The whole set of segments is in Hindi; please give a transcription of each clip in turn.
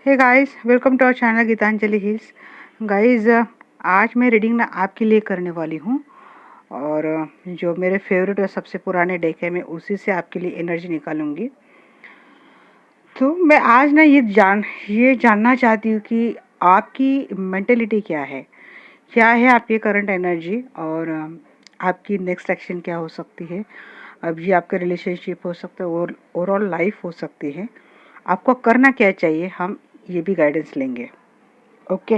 Hey guys, welcome to our channel Geetanjali heals. Guys, आज मैं रीडिंग ना आपके लिए करने वाली हूँ और जो मेरे फेवरेट और सबसे पुराने डेक है मैं उसी से आपके लिए एनर्जी निकालूंगी। तो मैं आज ना ये जानना चाहती हूँ कि आपकी मेंटेलिटी क्या है आपकी करंट एनर्जी और आपकी नेक्स्ट एक्शन क्या हो सकती है। अब ये आपका रिलेशनशिप हो सकता है और ओवरऑल लाइफ हो सकती है। आपको करना क्या चाहिए, हम ये भी गाइडेंस लेंगे। ओके।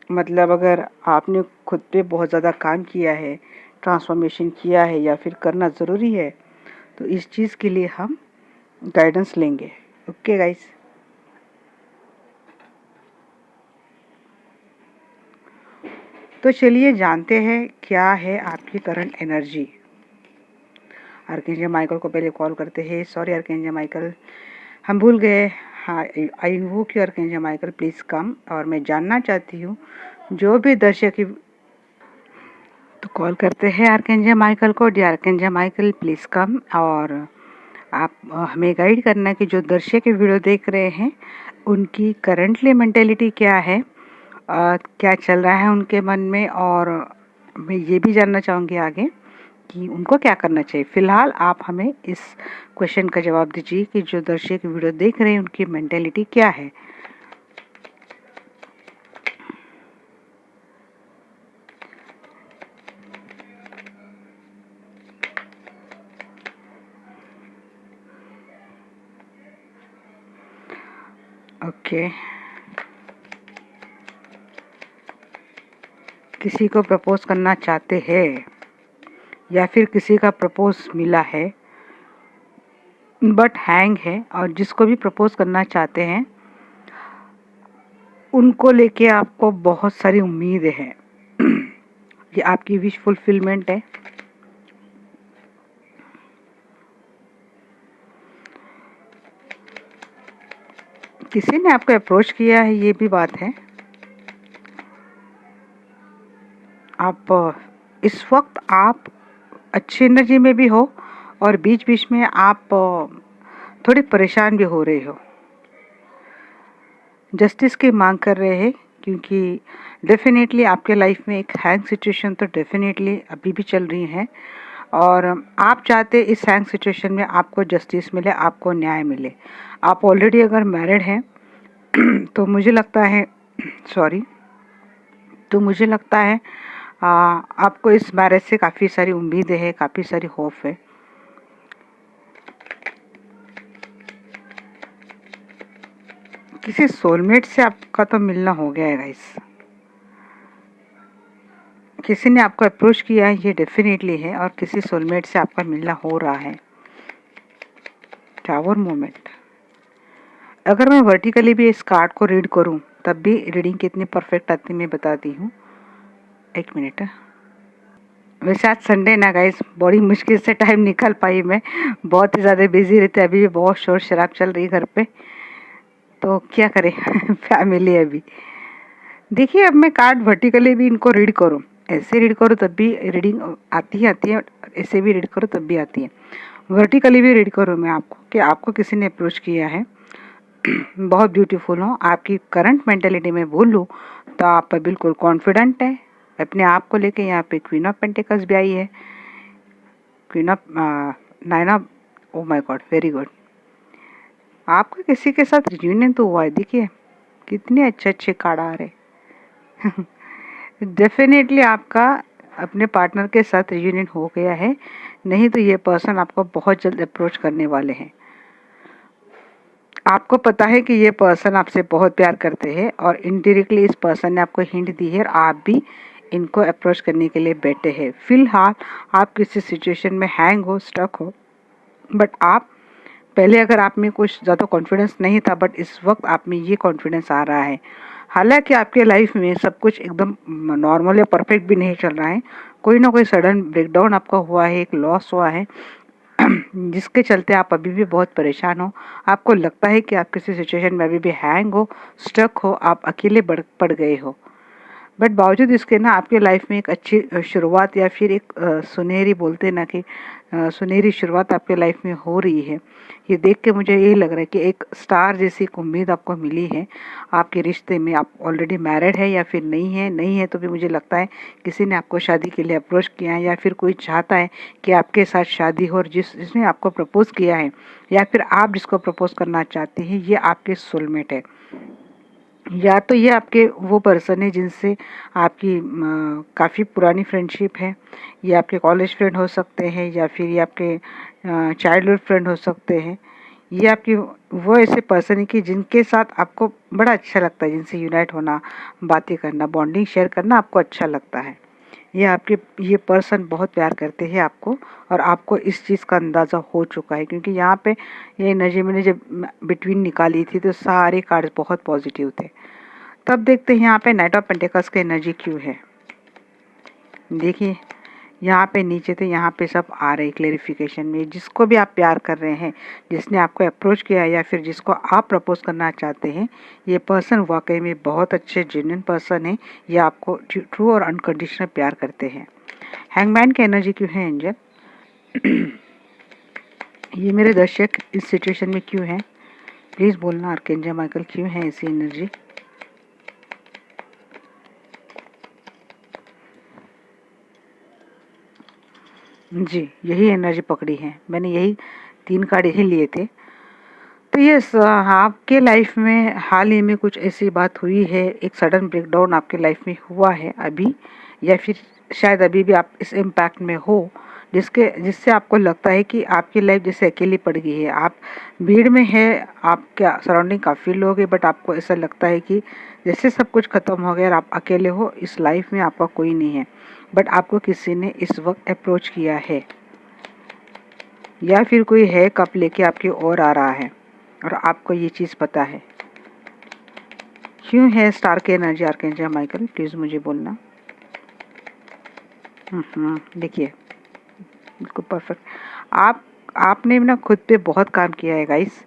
मतलब अगर आपने खुद पे बहुत ज़्यादा काम किया है, ट्रांसफॉर्मेशन किया है या फिर करना ज़रूरी है, तो इस चीज़ के लिए हम गाइडेंस लेंगे। Okay guys. तो चलिए जानते हैं क्या है आपकी करंट एनर्जी। आर्कएंजल माइकल को पहले कॉल करते हैं। सॉरी आर्कएंजल माइकल, हम भूल गए। हाँ, आई invoke you archangel Michael, please कम। और मैं जानना चाहती हूँ जो भी दर्शक, तो कॉल करते हैं आर्कएंजल माइकल को। डी आर्कएंजल माइकल प्लीज़ कम। और आप हमें गाइड करना कि जो दर्शक वीडियो देख रहे हैं उनकी करंटली मेंटेलिटी क्या है, क्या चल रहा है उनके मन में। और मैं ये भी जानना चाहूँगी आगे कि उनको क्या करना चाहिए। फ़िलहाल आप हमें इस क्वेश्चन का जवाब दीजिए कि जो दर्शक वीडियो देख रहे हैं उनकी मेंटेलिटी क्या है। ओके। किसी को प्रपोज करना चाहते हैं या फिर किसी का प्रपोज मिला है बट हैंग है, और जिसको भी प्रपोज करना चाहते हैं उनको लेके आपको बहुत सारी उम्मीदें हैं। ये आपकी विश फुलफिलमेंट है। किसी ने आपको अप्रोच किया है, ये भी बात है। इस वक्त आप अच्छी एनर्जी में भी हो और बीच बीच में आप थोड़ी परेशान भी हो रहे हो। जस्टिस की मांग कर रहे हैं क्योंकि डेफिनेटली आपके लाइफ में एक हैंग सिचुएशन तो डेफिनेटली अभी भी चल रही है और आप चाहते इस हैंग सिचुएशन में आपको जस्टिस मिले, आपको न्याय मिले। आप ऑलरेडी अगर मैरिड हैं तो मुझे लगता है आपको इस मैरिज से काफ़ी सारी उम्मीदें हैं, काफ़ी सारी होप है। किसी सोलमेट से आपका तो मिलना हो गया है गाइस। किसी ने आपको अप्रोच किया है, ये डेफिनेटली है, और किसी सोलमेट से आपका मिलना हो रहा है। Tower moment. अगर मैं वर्टिकली भी इस कार्ड को रीड करूं तब भी रीडिंग कितनी परफेक्ट आती मैं बताती हूँ। एक मिनट। वैसे आज संडे ना गाइस, बड़ी मुश्किल से टाइम निकाल पाई मैं, बहुत ही ज़्यादा बिजी रहती। अभी भी बहुत शोर शराब चल रही घर पे, तो क्या करें फैमिली अभी। देखिए, अब मैं कार्ड वर्टिकली भी इनको रीड करूं, ऐसे रीड करूं तब भी रीडिंग आती है, ऐसे भी रीड करूं तब भी आती है। वर्टिकली भी रीड करूं मैं आपको कि आपको किसी ने अप्रोच किया है, बहुत ब्यूटीफुल हो। आपकी करंट मेंटेलिटी में बोलूँ तो आप बिल्कुल कॉन्फिडेंट है अपने आप को लेके। यहाँ पे क्वीन ऑफ पेंटिकल्स भी आई है, queen of nine of, oh my God, very good. आपका किसी के साथ रियूनियन तो हुआ है, देखिए कितने अच्छे अच्छे कार्ड आ रहे। डेफिनेटली आपका अपने पार्टनर के साथ रियूनियन हो गया है, नहीं तो ये पर्सन आपको बहुत जल्द अप्रोच करने वाले हैं। आपको पता है कि ये पर्सन आपसे बहुत प्यार करते हैं और इनडायरेक्टली इस पर्सन ने आपको हिंट दी है और आप भी इनको अप्रोच करने के लिए बैठे हैं। फिलहाल आप किसी सिचुएशन में हैंग हो, स्टक हो, बट आप पहले अगर आप में कुछ ज़्यादा कॉन्फिडेंस नहीं था, बट इस वक्त आप में ये कॉन्फिडेंस आ रहा है। हालांकि आपके लाइफ में सब कुछ एकदम नॉर्मल या परफेक्ट भी नहीं चल रहा है, कोई ना कोई सडन ब्रेकडाउन आपका हुआ है, एक लॉस हुआ है जिसके चलते आप अभी भी बहुत परेशान हो। आपको लगता है कि आप किसी सिचुएशन में अभी भी हैंग हो, स्टक हो, आप अकेले पड़ गए हो। बट बावजूद इसके ना आपके लाइफ में एक अच्छी शुरुआत या फिर एक सुनहरी बोलते हैं ना कि सुनहरी शुरुआत आपके लाइफ में हो रही है। ये देख के मुझे यही लग रहा है कि एक स्टार जैसी एक उम्मीद आपको मिली है आपके रिश्ते में। आप ऑलरेडी मैरिड है या फिर नहीं है तो भी मुझे लगता है किसी ने आपको शादी के लिए अप्रोच किया है या फिर कोई चाहता है कि आपके साथ शादी हो, और जिसने आपको प्रपोज किया है या फिर आप जिसको प्रपोज करना चाहते हैं ये आपके सोलमेट है। या तो ये आपके वो पर्सन है जिनसे आपकी काफ़ी पुरानी फ्रेंडशिप है। ये आपके कॉलेज फ्रेंड हो सकते हैं या फिर ये आपके चाइल्डहुड फ्रेंड हो सकते हैं। ये आपकी वो ऐसे पर्सन है कि जिनके साथ आपको बड़ा अच्छा लगता है, जिनसे यूनाइट होना, बातें करना, बॉन्डिंग शेयर करना आपको अच्छा लगता है। ये पर्सन बहुत प्यार करते हैं आपको, और आपको इस चीज़ का अंदाज़ा हो चुका है क्योंकि यहाँ पे ये एनर्जी मैंने जब बिटवीन निकाली थी तो सारे कार्ड्स बहुत पॉजिटिव थे। तब देखते हैं यहाँ पे नाइट ऑफ पेंटिकल्स की एनर्जी क्यों है। देखिए यहाँ पे नीचे थे, यहाँ पे सब आ रहे क्लेरिफिकेशन में। जिसको भी आप प्यार कर रहे हैं, जिसने आपको अप्रोच किया या फिर जिसको आप प्रपोज करना चाहते हैं, ये पर्सन वाकई में बहुत अच्छे जेन्युइन पर्सन है। ये आपको ट्रू और अनकंडीशनल प्यार करते हैं। हैंगमैन की एनर्जी क्यों है एंजल? ये मेरे दर्शक इस सिचुएशन में क्यों है प्लीज़ बोलना। आर्कएंजल माइकल क्यों है ऐसी एनर्जी? जी यही एनर्जी पकड़ी है मैंने, यही 3 कार्ड यही लिए थे। तो ये आपके लाइफ में हाल ही में कुछ ऐसी बात हुई है, एक सडन ब्रेकडाउन आपके लाइफ में हुआ है अभी, या फिर शायद अभी भी आप इस इम्पैक्ट में हो जिससे आपको लगता है कि आपकी लाइफ जैसे अकेली पड़ गई है। आप भीड़ में है, आपके सराउंडिंग काफ़ी लोग हैं, बट आपको ऐसा लगता है कि जैसे सब कुछ ख़त्म हो गया और आप अकेले हो, इस लाइफ में आपका कोई नहीं है। बट आपको किसी ने इस वक्त अप्रोच किया है या फिर कोई है कप लेके आपकी ओर आ रहा है और आपको ये चीज़ पता है। क्यों है स्टार के एनर्जी आर्कएंजल माइकल? प्लीज़ मुझे बोलना। देखिए बिल्कुल परफेक्ट। आपने ना खुद पे बहुत काम किया है गाइस।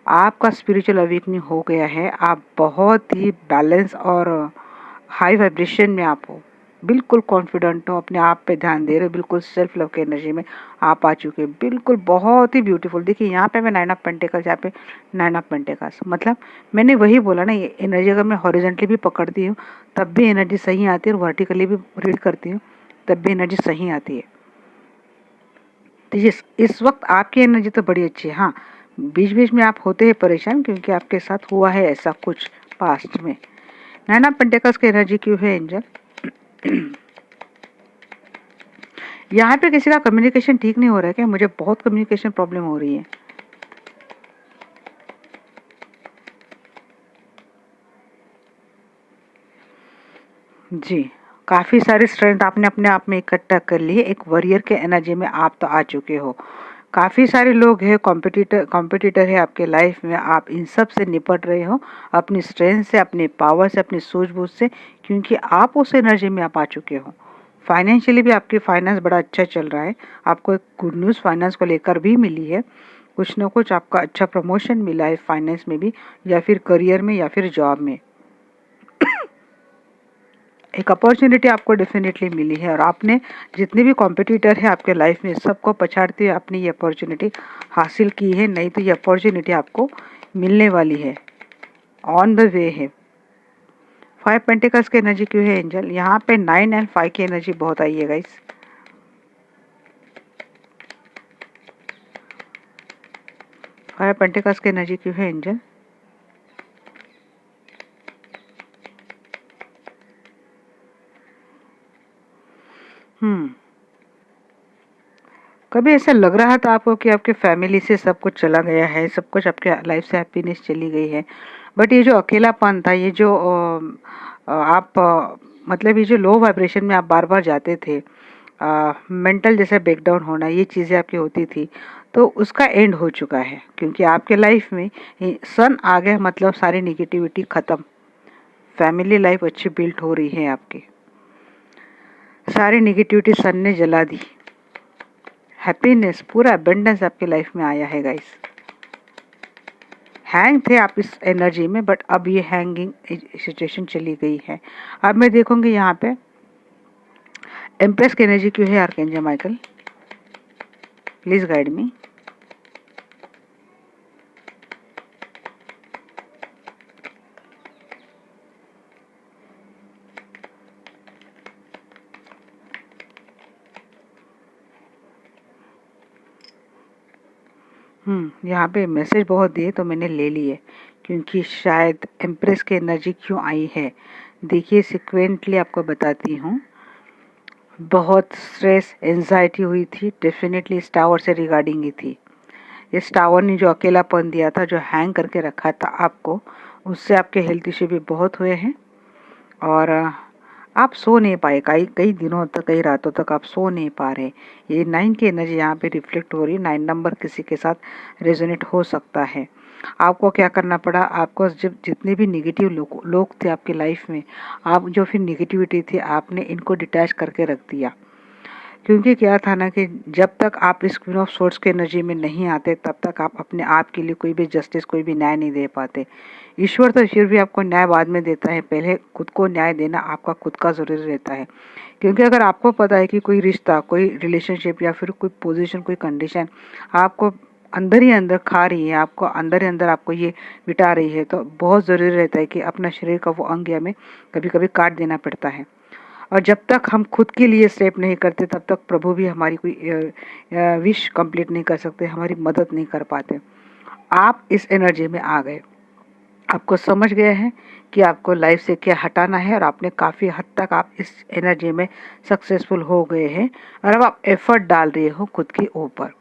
आपका स्पिरिचुअल अवेकनिंग हो गया है। आप बहुत ही बैलेंस और हाई वाइब्रेशन में आप हो, बिल्कुल कॉन्फिडेंट हो, अपने आप पे ध्यान दे रहे हो, बिल्कुल सेल्फ लव के एनर्जी में आप आ चुके हैं, बिल्कुल बहुत ही ब्यूटीफुल। देखिए यहाँ पे मैं 9 ऑफ पेंटिकल्स, यहाँ पे 9 ऑफ पेंटिकल्स, मतलब मैंने वही बोला ना, ये एनर्जी अगर मैं हॉरिजॉन्टली भी पकड़ती हूँ तब भी एनर्जी सही आती है, और वर्टिकली भी रीड करती हूँ तब भी एनर्जी सही आती है। तो इस वक्त आपकी एनर्जी तो बड़ी अच्छी है। हाँ, बीच बीच में आप होते हैं परेशान क्योंकि आपके साथ हुआ है ऐसा कुछ पास्ट में। 9 ऑफ पेंटिकल्स की एनर्जी क्यों है एंजल? यहाँ पे किसी का कम्युनिकेशन ठीक नहीं हो रहा है क्या? मुझे बहुत कम्युनिकेशन प्रॉब्लम हो रही है। जी, काफ़ी सारी स्ट्रेंथ आपने अपने आप में इकट्ठा कर ली है। एक वॉरियर के एनर्जी में आप तो आ चुके हो। काफ़ी सारे लोग हैं, कॉम्पिटिटर है आपके लाइफ में। आप इन सब से निपट रहे हो अपनी स्ट्रेंथ से, अपनी पावर से, अपनी सूझबूझ से, क्योंकि आप उस एनर्जी में आप आ चुके हो। फाइनेंशियली भी आपकी फाइनेंस बड़ा अच्छा चल रहा है। आपको एक गुड न्यूज़ फाइनेंस को लेकर भी मिली है। कुछ ना कुछ आपका अच्छा प्रमोशन मिला है फाइनेंस में भी, या फिर करियर में, या फिर जॉब में। एक अपॉर्चुनिटी आपको डेफिनेटली मिली है, और आपने जितने भी कॉम्पिटिटर है आपके लाइफ में सबको पछाड़ते हुए आपने ये अपॉर्चुनिटी हासिल की है। नहीं तो ये अपॉर्चुनिटी आपको मिलने वाली है, ऑन द वे है। 5 पेंटिकल्स की एनर्जी क्यों है एंजल? यहाँ पे 9 एंड 5 की एनर्जी बहुत आई है गाइस। फाइव पेंटिकल्स की एनर्जी क्यों है एंजल? कभी ऐसा लग रहा था आपको कि आपके फैमिली से सब कुछ चला गया है, सब कुछ आपके लाइफ से हैप्पीनेस चली गई है, बट ये जो अकेलापन था, ये जो आप मतलब ये जो लो वाइब्रेशन में आप बार बार जाते थे, मेंटल जैसे ब्रेकडाउन होना, ये चीज़ें आपकी होती थी, तो उसका एंड हो चुका है क्योंकि आपके लाइफ में सन आ गया। मतलब सारी निगेटिविटी ख़त्म, फैमिली लाइफ अच्छी बिल्ट हो रही है आपकी, सारी निगेटिविटी सन ने जला दी। हैप्पीनेस, पूरा अबंडेंस आपके लाइफ में आया है गाइस। हैंग थे आप इस एनर्जी में, बट अब ये हैंगिंग सिचुएशन चली गई है। अब मैं देखूंगी यहाँ पे एम्प्रेस की एनर्जी क्यों है archangel Michael, please guide me. यहाँ पे मैसेज बहुत दिए तो मैंने ले लिए, क्योंकि शायद एम्प्रेस की एनर्जी क्यों आई है। देखिए सिक्वेंटली आपको बताती हूँ। बहुत स्ट्रेस एंजाइटी हुई थी, डेफिनेटली इस टावर से रिगार्डिंग ही थी। इस टावर ने जो अकेलापन दिया था, जो हैंग करके रखा था आपको, उससे आपके हेल्थ इश्यू भी बहुत हुए हैं। और आप सो नहीं पाए, कई कई दिनों तक, कई रातों तक आप सो नहीं पा रहे। ये 9 की एनर्जी यहाँ पे रिफ्लेक्ट हो रही है। 9 नंबर किसी के साथ रेजोनेट हो सकता है। आपको क्या करना पड़ा, आपको जब जितने भी निगेटिव लोग थे आपकी लाइफ में, आप जो फिर निगेटिविटी थी आपने इनको डिटैच करके रख दिया। क्योंकि क्या था ना कि जब तक आप इस क्वीन ऑफ सोर्ड्स की एनर्जी में नहीं आते तब तक आप अपने आप के लिए कोई भी जस्टिस, कोई भी न्याय नहीं दे पाते। ईश्वर तो फिर भी आपको न्याय बाद में देता है, पहले खुद को न्याय देना आपका खुद का जरूरी रहता है। क्योंकि अगर आपको पता है कि कोई रिश्ता, कोई रिलेशनशिप या फिर कोई पोजीशन, कोई कंडीशन आपको अंदर ही अंदर खा रही है, आपको अंदर ही अंदर आपको ये बिटा रही है, तो बहुत ज़रूरी रहता है कि अपना शरीर का वो अंग हमें कभी कभी काट देना पड़ता है। और जब तक हम खुद के लिए स्टेप नहीं करते तब तक प्रभु भी हमारी कोई विश कंप्लीट नहीं कर सकते, हमारी मदद नहीं कर पाते। आप इस एनर्जी में आ गए, आपको समझ गए हैं कि आपको लाइफ से क्या हटाना है, और आपने काफ़ी हद तक आप इस एनर्जी में सक्सेसफुल हो गए हैं। और अब आप एफर्ट डाल रहे हो खुद के ऊपर,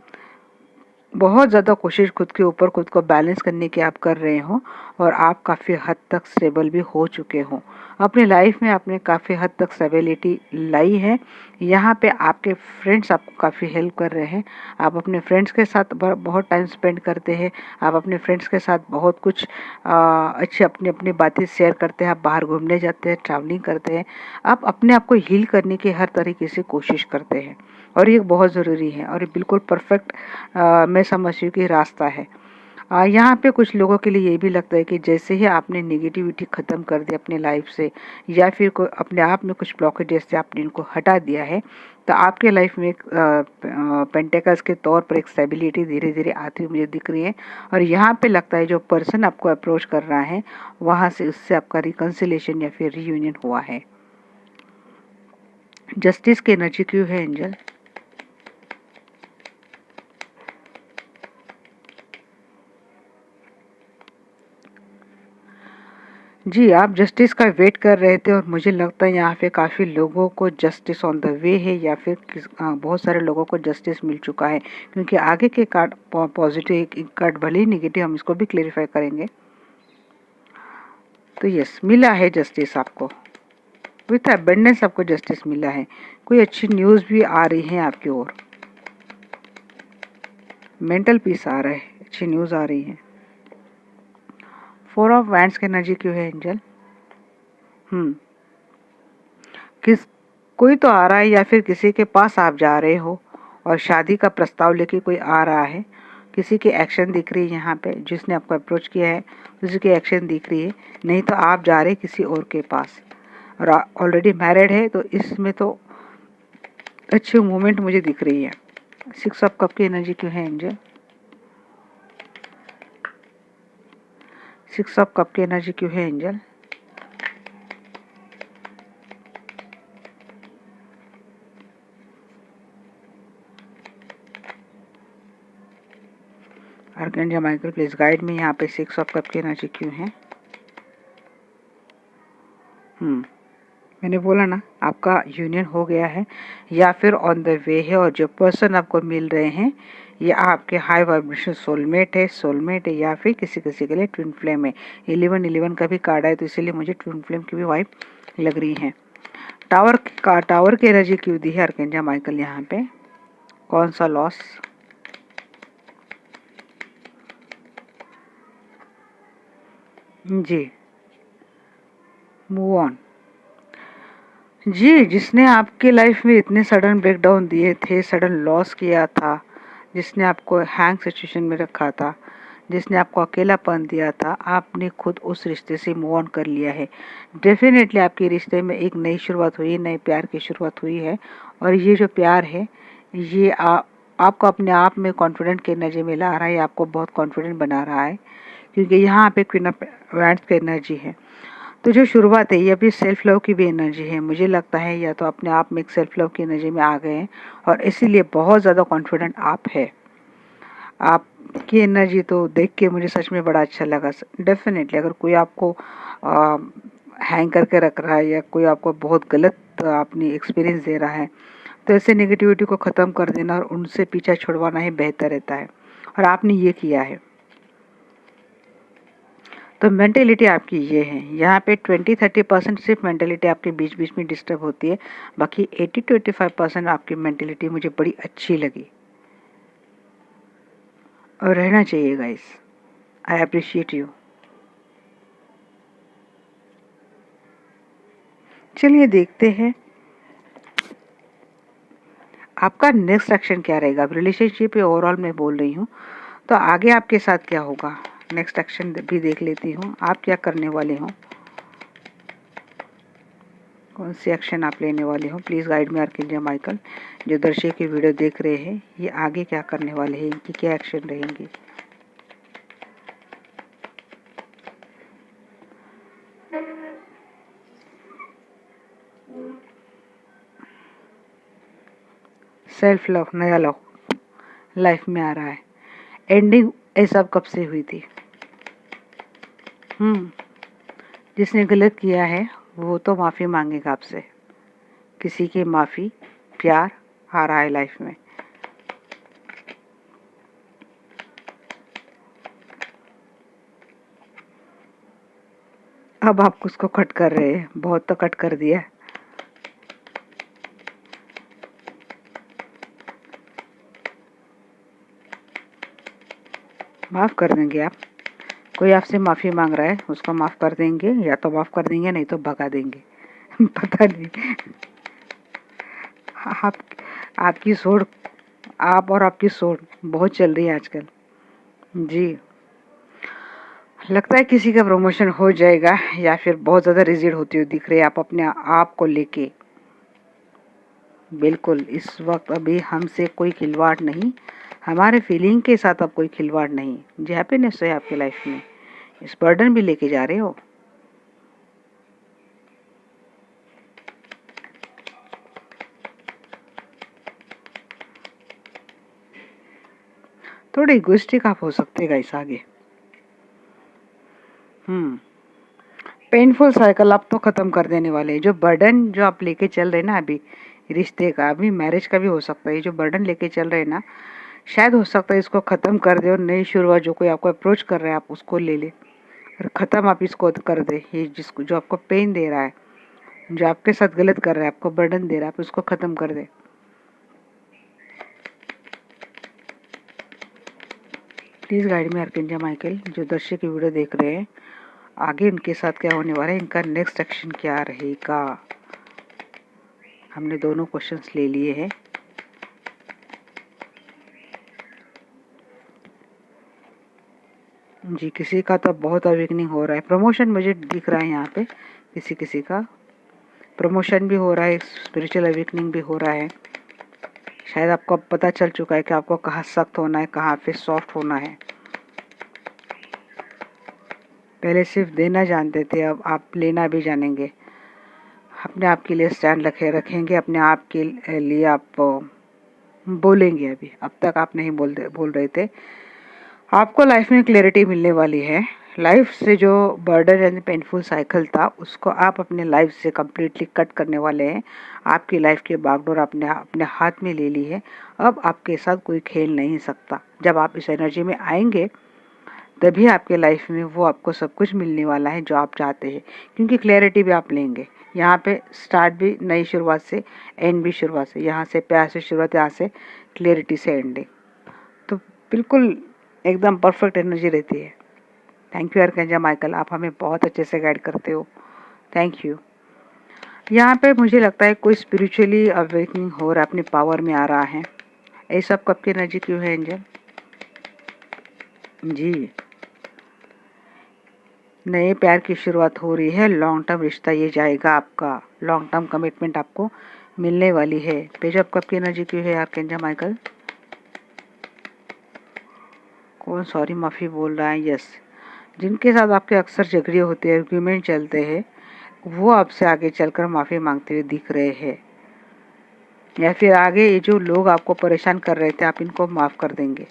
बहुत ज़्यादा कोशिश खुद के ऊपर, खुद को बैलेंस करने की आप कर रहे हो, और आप काफ़ी हद तक स्टेबल भी हो चुके हो। अपनी लाइफ में आपने काफ़ी हद तक स्टेबिलिटी लाई है। यहाँ पे आपके फ्रेंड्स आपको काफ़ी हेल्प कर रहे हैं। आप अपने फ्रेंड्स के साथ बहुत टाइम स्पेंड करते हैं। आप अपने फ्रेंड्स के साथ बहुत कुछ अच्छी अपनी अपनी बातें शेयर करते हैं। आप बाहर घूमने जाते हैं, ट्रैवलिंग करते हैं। आप अपने आप को हील करने की हर तरीके से कोशिश करते हैं, और ये बहुत ज़रूरी है, और ये बिल्कुल परफेक्ट मैं समझती हूँ कि रास्ता है। यहाँ पे कुछ लोगों के लिए ये भी लगता है कि जैसे ही आपने नेगेटिविटी ख़त्म कर दी अपने लाइफ से, या फिर कोई अपने आप में कुछ ब्लॉकेजेस से आपने इनको हटा दिया है, तो आपके लाइफ में एक पेंटेकल्स के तौर पर एक स्टेबिलिटी धीरे धीरे आती हुई मुझे दिख रही है। और यहाँ पे लगता है जो पर्सन आपको अप्रोच कर रहा है वहाँ से उससे आपका रिकन्सिलेशन या फिर रीयूनियन हुआ है। जस्टिस की एनर्जी क्यों है एंजल? जी, आप जस्टिस का वेट कर रहे थे, और मुझे लगता है यहाँ पे काफ़ी लोगों को जस्टिस ऑन द वे है, या फिर बहुत सारे लोगों को जस्टिस मिल चुका है। क्योंकि आगे के कार्ड पॉजिटिव, एक कार्ड भले ही निगेटिव, हम इसको भी क्लेरिफाई करेंगे। तो यस, मिला है जस्टिस आपको, विथ अबंडेंस आपको जस्टिस मिला है। कोई अच्छी न्यूज़ भी आ रही है आपकी ओर, मेंटल पीस आ रहा है, अच्छी न्यूज़ आ रही है। 4 ऑफ वैंड्स की एनर्जी क्यों है एंजल? किस कोई तो आ रहा है, या फिर किसी के पास आप जा रहे हो और शादी का प्रस्ताव लेके कोई आ रहा है। किसी की एक्शन दिख रही है यहाँ पे, जिसने आपको अप्रोच किया है किसी की एक्शन दिख रही है, नहीं तो आप जा रहे किसी और के पास, और ऑलरेडी मैरिड है, तो इसमें तो अच्छी मूवमेंट मुझे दिख रही है। 6 ऑफ कप की एनर्जी क्यों है एंजल? 6 ऑफ कप की एनर्जी क्यों है angel? Archangel Michael please guide में, यहाँ पे 6 ऑफ कप की एनर्जी क्यों है? मैंने बोला ना, आपका यूनियन हो गया है या फिर ऑन द वे है, और जो पर्सन आपको मिल रहे हैं ये आपके हाई वाइब्रेशन सोलमेट है, या फिर किसी किसी के लिए ट्विन फ्लेम है। 11 का भी कार्ड है, तो इसीलिए मुझे ट्विन फ्लेम की भी वाइब लग रही है। टावर की एनर्जी क्यों दी है आर्कएंजल माइकल यहाँ पे? कौन सा लॉस? जी, मूव ऑन। जी, जिसने आपके लाइफ में इतने सडन ब्रेकडाउन दिए थे, सडन लॉस किया था, जिसने आपको हैंग सिचुएशन में रखा था, जिसने आपको अकेलापन दिया था, आपने खुद उस रिश्ते से मूव ऑन कर लिया है। डेफिनेटली आपके रिश्ते में एक नई शुरुआत हुई, नए प्यार की शुरुआत हुई है। और ये जो प्यार है, ये आपको अपने आप में कॉन्फिडेंट की एनर्जी में ला रहा है, आपको बहुत कॉन्फिडेंट बना रहा है, क्योंकि यहाँ पे क्वीन ऑफ वैंड्स की एनर्जी है। तो जो शुरुआत है, ये अभी सेल्फ लव की भी एनर्जी है। मुझे लगता है या तो अपने आप में एक सेल्फ लव की एनर्जी में आ गए हैं और इसीलिए बहुत ज़्यादा कॉन्फिडेंट आप है। आपकी एनर्जी तो देख के मुझे सच में बड़ा अच्छा लगा। डेफिनेटली अगर कोई आपको हैंग करके रख रहा है या कोई आपको बहुत गलत अपनी एक्सपीरियंस दे रहा है, तो ऐसे नेगेटिविटी को ख़त्म कर देना और उनसे पीछा छुड़वाना ही बेहतर रहता है, और आपने ये किया है। तो मेंटेलिटी आपकी ये है। यहाँ पे 20-30% सिर्फ मेंटेलिटी आपके बीच बीच में डिस्टर्ब होती है, बाकी 80-85% आपकी मेंटेलिटी मुझे बड़ी अच्छी लगी और रहना चाहिए गाइस। I appreciate you. चलिए देखते हैं आपका नेक्स्ट एक्शन क्या रहेगा। अब रिलेशनशिप ओवरऑल मैं बोल रही हूँ, तो आगे आपके साथ क्या होगा, नेक्स्ट एक्शन भी देख लेती हूँ। आप क्या करने वाले हो, कौन सी एक्शन आप लेने वाले हो। Please guide me archangel Michael. जो दर्शक की वीडियो देख रहे हैं, ये आगे क्या करने वाले हैं, इनकी क्या एक्शन रहेंगी। सेल्फ लव, नया लव लाइफ में आ रहा है। एंडिंग ये सब कब से हुई थी। जिसने गलत किया है वो तो माफ़ी मांगेगा आपसे। किसी की माफ़ी, प्यार आ रहा है लाइफ में। अब आप उसको कट कर रहे हैं, बहुत तो कट कर दिया। माफ़ कर देंगे आप। कोई आपसे माफ़ी मांग रहा है, उसको माफ़ कर देंगे, या तो माफ़ कर देंगे नहीं तो भगा देंगे। पता नहीं आप आपकी सोच, आप और आपकी सोच बहुत चल रही है आजकल जी। लगता है किसी का प्रमोशन हो जाएगा, या फिर बहुत ज़्यादा रिजिड होती हुई दिख रही है आप अपने आप को लेके। बिल्कुल इस वक्त अभी हमसे कोई खिलवाड़ नहीं, हमारे फीलिंग के साथ अब कोई खिलवाड़ नहीं। जो हैप्पीनेस है आपकी लाइफ में, इस बर्डन भी लेके जा रहे हो। थोड़े इगोइस्टिक आप हो सकते हैं गाइस आगे। पेनफुल साइकिल आप तो ख़त्म कर देने वाले हैं। जो बर्डन जो आप लेके चल रहे हैं ना, अभी रिश्ते का, अभी मैरिज का भी हो सकता है, जो बर्डन लेके चल रहे हैं ना, शायद हो सकता है इसको ख़त्म कर दे और नई शुरुआत, जो कोई आपको अप्रोच कर रहा है आप उसको ले ले और ख़त्म आप इसको कर दे। ये जिसको जो आपको पेन दे रहा है, जो आपके साथ गलत कर रहा है, आपको बर्डन दे रहा है, आप उसको ख़त्म कर दे। प्लीज़ गाइड में आर्कएंजल माइकल। जो दर्शक की वीडियो देख रहे हैं, आगे इनके साथ क्या होने वाला है, इनका नेक्स्ट एक्शन क्या रहेगा। हमने दोनों क्वेश्चंस ले लिए हैं। जी किसी का तो बहुत अवेकनिंग हो रहा है, प्रमोशन मुझे दिख रहा है यहाँ पे। किसी किसी का प्रमोशन भी हो रहा है, स्पिरिचुअल अवेकनिंग भी हो रहा है। शायद आपको अब पता चल चुका है कि आपको कहाँ सख्त होना है, कहाँ पे सॉफ्ट होना है। पहले सिर्फ देना जानते थे, अब आप लेना भी जानेंगे। अपने आप के लिए स्टैंड रखेंगे, अपने आप के लिए आप बोलेंगे। अभी अब तक आप नहीं बोल रहे थे। आपको लाइफ में क्लैरिटी मिलने वाली है। लाइफ से जो बर्डन एंड पेनफुल साइकिल था, उसको आप अपने लाइफ से कम्प्लीटली कट करने वाले हैं। आपकी लाइफ की बागडोर आपने अपने हाथ में ले ली है। अब आपके साथ कोई खेल नहीं सकता। जब आप इस एनर्जी में आएंगे, तभी आपके लाइफ में वो आपको सब कुछ मिलने वाला है जो आप चाहते हैं, क्योंकि क्लैरिटी भी आप लेंगे। यहाँ पे स्टार्ट भी नई शुरुआत से, एंड भी शुरुआत से। यहाँ से प्यार से शुरुआत, यहाँ से क्लैरिटी से एंडिंग। तो बिल्कुल एकदम परफेक्ट एनर्जी रहती है। थैंक यू आर्कएंजल माइकल, आप हमें बहुत अच्छे से गाइड करते हो। Thank you. यहाँ पे मुझे लगता है कोई स्पिरिचुअली अवेकनिंग हो रहा है, अपनी पावर में आ रहा है। ये सब कब की एनर्जी क्यों है एंजल। जी, नए प्यार की शुरुआत हो रही है, लॉन्ग टर्म रिश्ता ये जाएगा आपका, लॉन्ग टर्म कमिटमेंट आपको मिलने वाली है। पेज ऑफ कप की एनर्जी क्यों है आर्कएंजल माइकल? कौन सॉरी माफ़ी बोल रहा है? यस, जिनके साथ आपके अक्सर झगड़े होते हैं, आर्ग्यूमेंट चलते हैं, वो आपसे आगे चलकर माफ़ी मांगते हुए दिख रहे हैं, या फिर आगे ये जो लोग आपको परेशान कर रहे थे आप इनको माफ़ कर देंगे।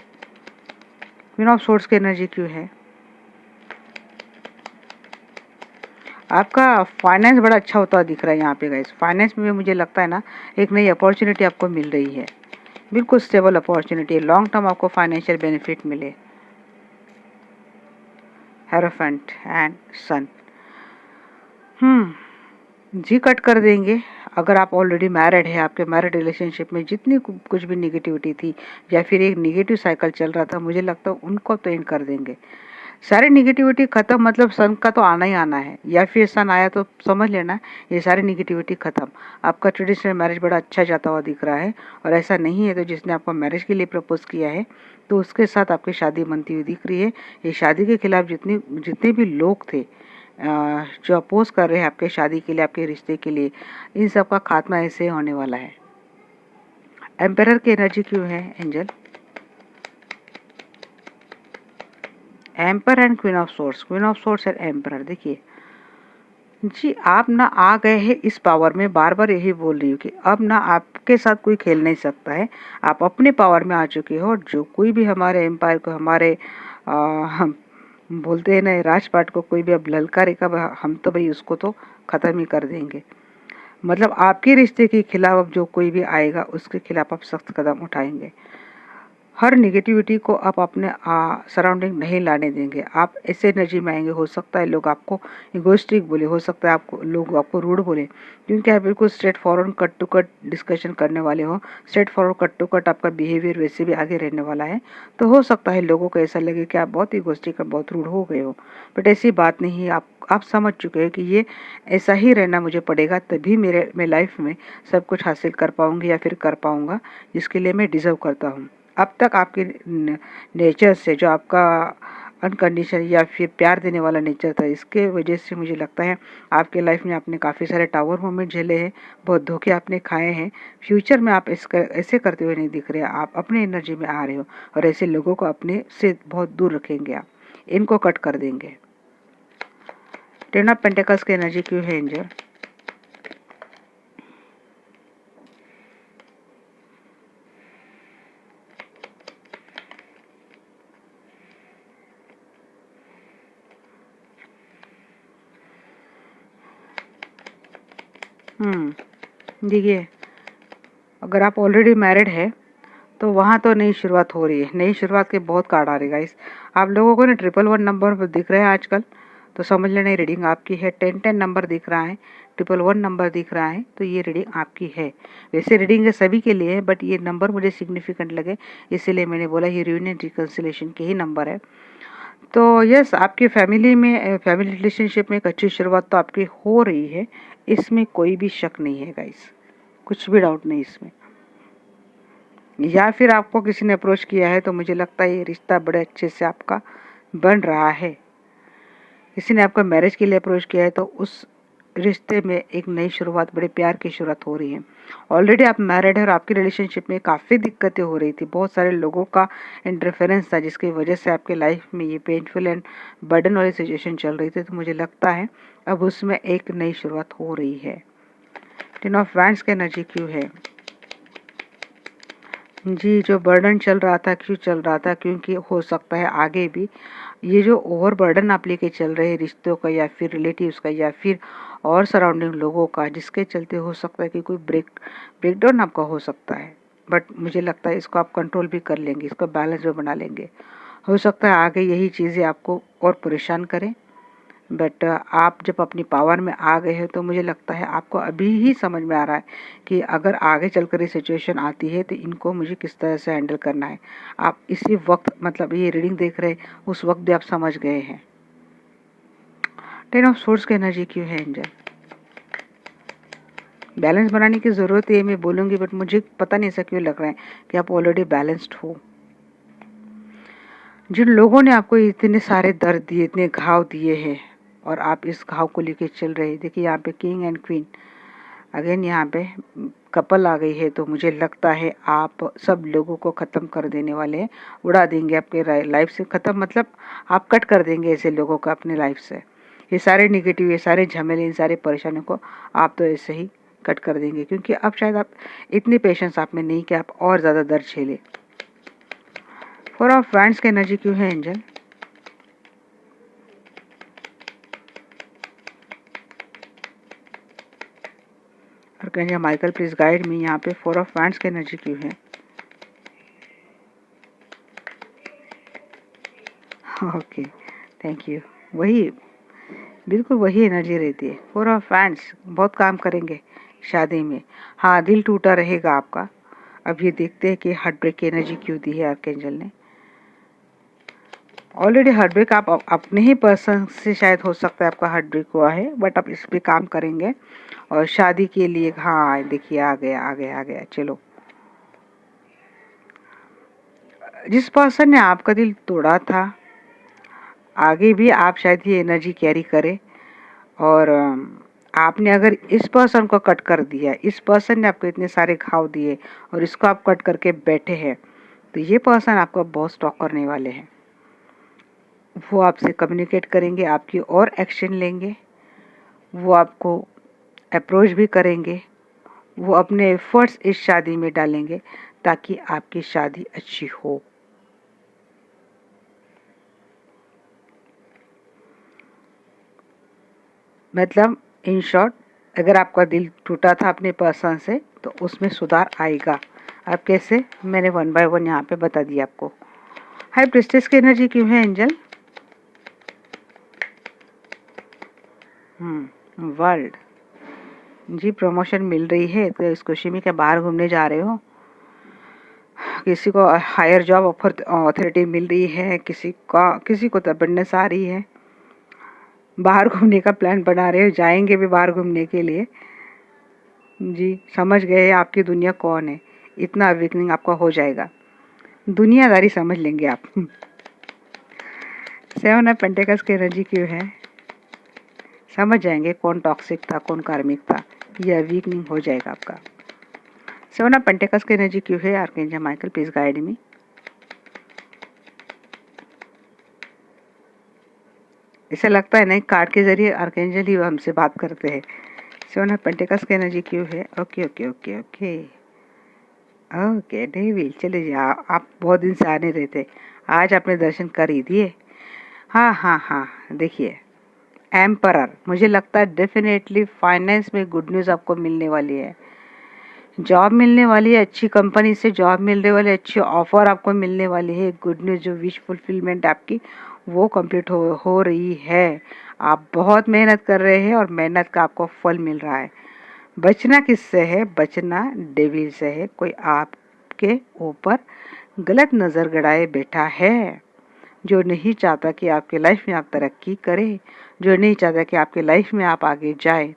क्वीन ऑफ सोर्ड्स की एनर्जी क्यों है? आपका फाइनेंस बड़ा अच्छा होता दिख रहा है यहाँ पे गाइस। फाइनेंस में मुझे लगता है ना एक नई अपॉर्चुनिटी आपको मिल रही है, बिल्कुल स्टेबल अपॉर्चुनिटी, लॉन्ग टर्म आपको फाइनेंशियल बेनिफिट मिले। हेरोफेंट एंड सन, जी कट कर देंगे। अगर आप ऑलरेडी मैरिड है, आपके मैरिड रिलेशनशिप में जितनी कुछ भी निगेटिविटी थी या फिर एक निगेटिव साइकिल चल रहा था, मुझे लगता है उनको तो एंड कर देंगे। सारी निगेटिविटी खत्म, मतलब सन का तो आना ही आना है, या फिर सन आया तो समझ लेना ये सारी निगेटिविटी खत्म। आपका ट्रेडिशनल मैरिज बड़ा अच्छा जाता हुआ दिख रहा है, और ऐसा नहीं है तो जिसने आपको मैरिज के लिए प्रपोज किया है तो उसके साथ आपकी शादी बनती हुई दिख रही है। ये शादी के खिलाफ जितने भी लोग थे जो अपोज कर रहे हैं आपके शादी के लिए, आपके रिश्ते के लिए, इन सब का खात्मा ऐसे होने वाला है। एम्परर की एनर्जी क्यों है angel? Emperor and queen of swords, queen of swords and emperor. देखिए जी, आप ना आ गए हैं इस पावर में, बार बार यही बोल रही हूँ कि अब ना आपके साथ कोई खेल नहीं सकता है, आप अपने पावर में आ चुके हो। और जो कोई भी हमारे एम्पायर को, हमारे हम बोलते हैं ना राजपाट को, कोई भी अब ललकारेगा हम तो भाई उसको तो खत्म ही कर देंगे। मतलब आपके रिश्ते के खिलाफ अब जो कोई भी आएगा उसके खिलाफ आप सख्त कदम उठाएंगे। हर निगेटिविटी को आप अपने सराउंडिंग नहीं लाने देंगे। आप ऐसे एनर्जी में आएंगे, हो सकता है लोग आपको इगोइस्टिक बोले, हो सकता है आपको लोग आपको रूड बोले, क्योंकि आप बिल्कुल straightforward cut to cut discussion करने वाले हो। Straightforward cut to cut आपका बिहेवियर वैसे भी आगे रहने वाला है। तो हो सकता है लोगों को ऐसा लगे कि आप बहुत इगोइस्टिक और बहुत रूड हो गए हो, बट ऐसी बात नहीं है। आप समझ चुके हो कि ये ऐसा ही रहना मुझे पड़ेगा, तभी मैं लाइफ में सब कुछ हासिल कर पाऊंगी या फिर कर पाऊंगा जिसके लिए मैं डिजर्व करता हूँ। अब तक आपके नेचर से, जो आपका अनकंडीशनल या फिर प्यार देने वाला नेचर था, इसके वजह से मुझे लगता है आपके लाइफ में आपने काफ़ी सारे टावर मोमेंट झेले हैं, बहुत धोखे आपने खाए हैं। फ्यूचर में आप ऐसे करते हुए नहीं दिख रहे, आप अपने एनर्जी में आ रहे हो, और ऐसे लोगों को अपने से बहुत दूर रखेंगे, आप इनको कट कर देंगे। टेन ऑफ पेंटिकल्स की एनर्जी क्यों है एंजल? देखिए, अगर आप ऑलरेडी मैरिड है तो वहाँ तो नई शुरुआत हो रही है, नई शुरुआत के बहुत कार्ड आ रहे गाइस। आप लोगों को ना 111 नंबर दिख रहे हैं आजकल, तो समझ लेना ये रीडिंग आपकी है। 1010 नंबर दिख रहा है, 111 नंबर दिख रहा है, तो ये रीडिंग आपकी है। वैसे रीडिंग है सभी के लिए है, बट ये नंबर मुझे सिग्निफिकेंट लगे, इसीलिए मैंने बोला ये यूनियन रिकन्सिलेशन के ही नंबर है। तो यस, आपकी फैमिली में, फैमिली रिलेशनशिप में एक अच्छी शुरुआत तो आपकी हो रही है, इसमें कोई भी शक नहीं है गाइस, कुछ भी डाउट नहीं इसमें। या फिर आपको किसी ने अप्रोच किया है तो मुझे लगता है ये रिश्ता बड़े अच्छे से आपका बन रहा है। किसी ने आपका मैरिज के लिए अप्रोच किया है तो उस रिश्ते में एक नई शुरुआत, बड़े प्यार की शुरुआत हो रही है। ऑलरेडी आप मैरिड है और आपकी रिलेशनशिप में काफ़ी दिक्कतें हो रही थी, बहुत सारे लोगों का इंटरफेरेंस था जिसकी वजह से आपके लाइफ में ये पेनफुल एंड बर्डन वाली सिचुएशन चल रही थी। तो मुझे लगता है अब उसमें एक नई शुरुआत हो रही है। 10 ऑफ वैंड्स की एनर्जी क्यों है जी? जो बर्डन चल रहा था, क्यों चल रहा था? क्योंकि हो सकता है आगे भी ये जो ओवर बर्डन आप लेके चल रहे हैं रिश्तों का या फिर रिलेटिव्स का या फिर और सराउंडिंग लोगों का, जिसके चलते हो सकता है कि कोई ब्रेकडाउन आपका हो सकता है, बट मुझे लगता है इसको आप कंट्रोल भी कर लेंगे, इसको बैलेंस भी बना लेंगे। हो सकता है आगे यही चीज़ें आपको और परेशान करें, बट आप जब अपनी पावर में आ गए हो तो मुझे लगता है आपको अभी ही समझ में आ रहा है कि अगर आगे चलकर ये सिचुएशन आती है तो इनको मुझे किस तरह से हैंडल करना है। आप इसी वक्त, मतलब ये रीडिंग देख रहे हैं उस वक्त भी आप समझ गए हैं। 10 ऑफ सोर्ड्स की एनर्जी क्यों है एंजल? बैलेंस बनाने की ज़रूरत है मैं बोलूँगी, बट मुझे पता नहीं ऐसा क्यों लग रहा है कि आप ऑलरेडी बैलेंस्ड हो। जिन लोगों ने आपको इतने सारे दर्द दिए, इतने घाव दिए हैं और आप इस घाव को लेके चल रहे हैं। देखिए यहाँ पे किंग एंड क्वीन, अगेन यहाँ पे कपल आ गई है। तो मुझे लगता है आप सब लोगों को ख़त्म कर देने वाले हैं, उड़ा देंगे आपके लाइफ से। ख़त्म मतलब आप कट कर देंगे ऐसे लोगों को अपने लाइफ से। ये सारे निगेटिव, ये सारे झमेले, इन सारे परेशानियों को आप तो ऐसे ही कट कर देंगे, क्योंकि अब शायद आप इतनी पेशेंस आप में नहीं कि आप और ज़्यादा दर्द झेले। फोर ऑफ वैंड्स की एनर्जी क्यों है एंजल? और कहेंगे माइकल प्लीज गाइड मी, यहाँ पे फोर ऑफ वैंड्स की एनर्जी क्यों है? Okay, thank you. वही, बिल्कुल वही एनर्जी रहती है। फोर ऑफ वैंड्स बहुत काम करेंगे शादी में। हाँ, दिल टूटा रहेगा आपका। अब ये देखते हैं कि हार्ट ब्रेक की एनर्जी क्यों दी है आर्कएंजल ने। ऑलरेडी हार्ट ब्रेक आप अपने ही पर्सन से शायद हो सकता है आपका हार्ट ब्रेक हुआ है, बट आप इस पे काम करेंगे और शादी के लिए। हाँ देखिए, आ गया आ गया आ गया। चलो, जिस पर्सन ने आपका दिल तोड़ा था, आगे भी आप शायद ये एनर्जी कैरी करें। और आपने अगर इस पर्सन को कट कर दिया, इस पर्सन ने आपको इतने सारे घाव दिए और इसको आप कट करके बैठे हैं, तो ये पर्सन आपको बहुत स्टॉक करने वाले हैं। वो आपसे कम्युनिकेट करेंगे, आपकी और एक्शन लेंगे, वो आपको अप्रोच भी करेंगे, वो अपने एफर्ट्स इस शादी में डालेंगे ताकि आपकी शादी अच्छी हो। मतलब इन शॉर्ट, अगर आपका दिल टूटा था अपने पर्सन से तो उसमें सुधार आएगा। अब कैसे, मैंने वन बाय वन यहाँ पे बता दिया आपको। हाई प्रिस्टेस की एनर्जी क्यों है एंजल? वर्ल्ड जी, प्रमोशन मिल रही है तो इस खुशी में क्या बाहर घूमने जा रहे हो? किसी को हायर जॉब ऑफर अथॉरिटी मिल रही है, किसी को तो अबंडेंस आ रही है। बाहर घूमने का प्लान बना रहे हो, जाएंगे भी बाहर घूमने के लिए। जी, समझ गए आपकी दुनिया कौन है। इतना अवेकनिंग आपका हो जाएगा, दुनियादारी समझ लेंगे आप। सेवन ऑफ पेंटिकल्स की एनर्जी क्यों है? समझ जाएंगे कौन टॉक्सिक था, कौन कार्मिक था। ये अवेकनिंग हो जाएगा आपका। सेवन ऑफ पेंटिकल्स की एनर्जी क्यों है archangel Michael please guide me. ऐसा लगता है नहीं, कार्ड के जरिए आर्कएंजल ही हमसे बात करते हैं। सेवन ऑफ पेंटिकल्स की एनर्जी क्यों है? Okay okay okay okay okay devil, चले जाओ। आप बहुत दिन से आ नहीं रहे थे, आज आपने दर्शन कर ही दिए। हाँ हाँ हाँ, देखिए एम्परर, मुझे लगता है डेफिनेटली फाइनेंस में गुड न्यूज़ आपको मिलने वाली है। जॉब मिलने वाली है, अच्छी कंपनी से जॉब मिलने वाली है, अच्छी ऑफर आपको मिलने वाली है। गुड न्यूज़, जो विश फुलफिलमेंट आपकी वो कंप्लीट हो रही है। आप बहुत मेहनत कर रहे हैं और मेहनत का आपको फल मिल रहा है। बचना किससे है? बचना डेविल से है। कोई आपके ऊपर गलत नज़र गड़ाए बैठा है, जो नहीं चाहता कि आपके लाइफ में आप तरक्की करें, जो नहीं चाहता कि आपके लाइफ में आप आगे जाए।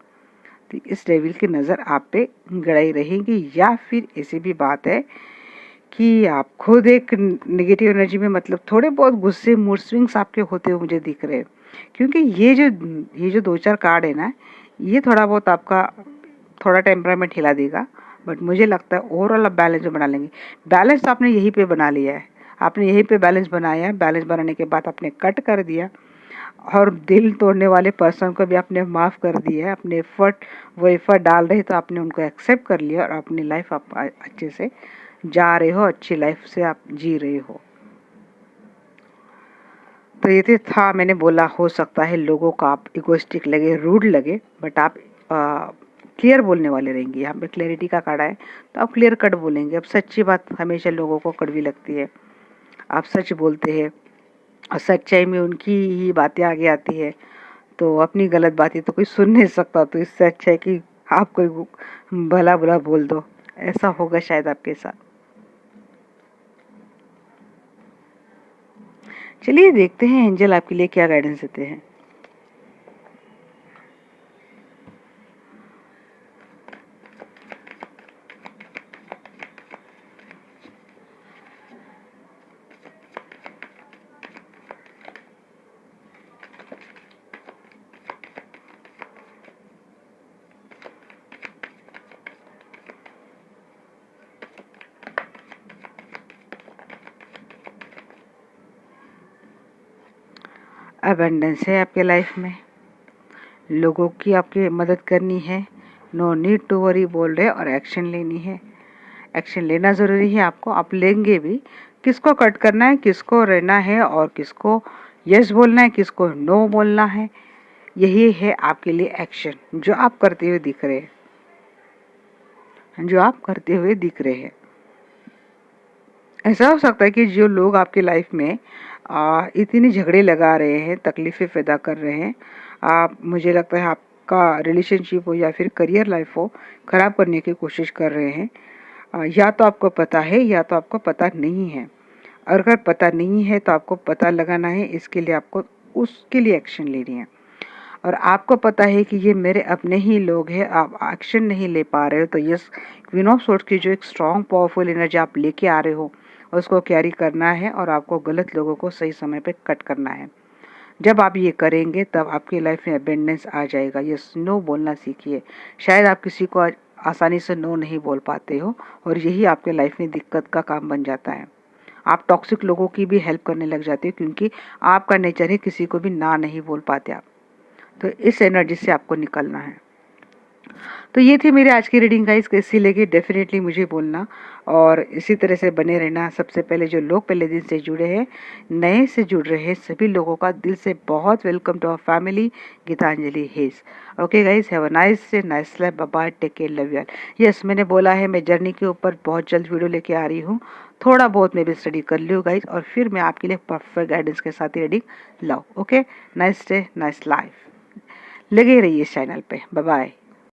तो इस डेविल की नज़र आप पे गड़ाई रहेगी। या फिर ऐसी भी बात है कि आप खुद एक नेगेटिव एनर्जी में, मतलब थोड़े बहुत गुस्से मूड स्विंग्स आपके होते हुए मुझे दिख रहे हैं। क्योंकि ये जो दो चार कार्ड है ना, ये थोड़ा बहुत आपका थोड़ा टेम्परामेंट हिला देगा, बट मुझे लगता है ओवरऑल आप बैलेंस बना लेंगे। बैलेंस तो आपने यहीं पे बना लिया है, आपने यहीं पे बैलेंस बनाया है। बैलेंस बनाने के बाद आपने कट कर दिया और दिल तोड़ने वाले पर्सन को भी आपने माफ़ कर दिया है। अपने एफर्ट, वो एफर्ट डाल रहे तो आपने उनको एक्सेप्ट कर लिया और अपनी लाइफ आप अच्छे से जा रहे हो, अच्छी लाइफ से आप जी रहे हो। तो ये तो था, मैंने बोला हो सकता है लोगों को आप इगोइस्टिक लगे, रूड लगे, बट आप क्लियर बोलने वाले रहेंगे। यहाँ पे क्लैरिटी का कार्ड है तो आप क्लियर कट बोलेंगे। अब सच्ची बात हमेशा लोगों को कड़वी लगती है, आप सच बोलते हैं और सच्चाई में उनकी ही बातें आगे आती है। तो अपनी गलत बातें तो कोई सुन नहीं सकता, तो इससे अच्छा है कि आप कोई भला बुरा बोल दो। ऐसा होगा शायद आपके साथ। चलिए देखते हैं एंजल आपके लिए क्या गाइडेंस देते हैं। अबंडेंस है आपके लाइफ में, लोगों की आपकी मदद करनी है, नो नीड टू वरी बोल रहे, और एक्शन लेनी है। एक्शन लेना ज़रूरी है आपको, आप लेंगे भी। किसको कट करना है, किसको रहना है, और किसको यस बोलना है, किसको नो बोलना है, यही है आपके लिए एक्शन जो आप करते हुए दिख रहे हैं, जो आप करते हुए दिख रहे हैं। ऐसा हो सकता है कि जो लोग आपकी लाइफ में इतनी झगड़े लगा रहे हैं, तकलीफ़ें पैदा कर रहे हैं, मुझे लगता है आपका रिलेशनशिप हो या फिर करियर लाइफ हो, ख़राब करने की कोशिश कर रहे हैं। या तो आपको पता है या तो आपको पता नहीं है। और अगर पता नहीं है तो आपको पता लगाना है, इसके लिए आपको उसके लिए एक्शन लेनी है। और आपको पता है कि ये मेरे अपने ही लोग हैं, आप एक्शन नहीं ले पा रहे हो, तो यस, क्वीन ऑफ सोर्ड्स की जो एक स्ट्रॉन्ग पावरफुल एनर्जी आप लेके आ रहे हो, उसको कैरी करना है और आपको गलत लोगों को सही समय पे कट करना है। जब आप ये करेंगे तब आपकी लाइफ में अबेंडेंस आ जाएगा। यस, नो बोलना सीखिए। शायद आप किसी को आसानी से नो नहीं बोल पाते हो, और यही आपके लाइफ में दिक्कत का काम बन जाता है। आप टॉक्सिक लोगों की भी हेल्प करने लग जाते हो, क्योंकि आपका नेचर है किसी को भी ना नहीं बोल पाते आप। तो इस एनर्जी से आपको निकलना है। तो ये थी मेरी आज की रीडिंग गाइस, कैसी लगी डेफिनेटली मुझे बोलना, और इसी तरह से बने रहना। सबसे पहले जो लोग पहले दिन से जुड़े हैं, नए से जुड़ रहे हैं, सभी लोगों का दिल से बहुत welcome to our family Geetanjali heals. Okay guys, have a nice day, nice life, bye bye, take care, love you all. Yes, मैंने बोला है मैं जर्नी के ऊपर बहुत जल्द वीडियो लेके आ रही हूँ। थोड़ा बहुत मैं भी स्टडी कर लूँ गाइस, और फिर मैं आपके लिए परफेक्ट गाइडेंस के साथ ही रीडिंग लाऊँ। Okay, nice day, nice life. लगे रहिए इस चैनल पे। Bye bye.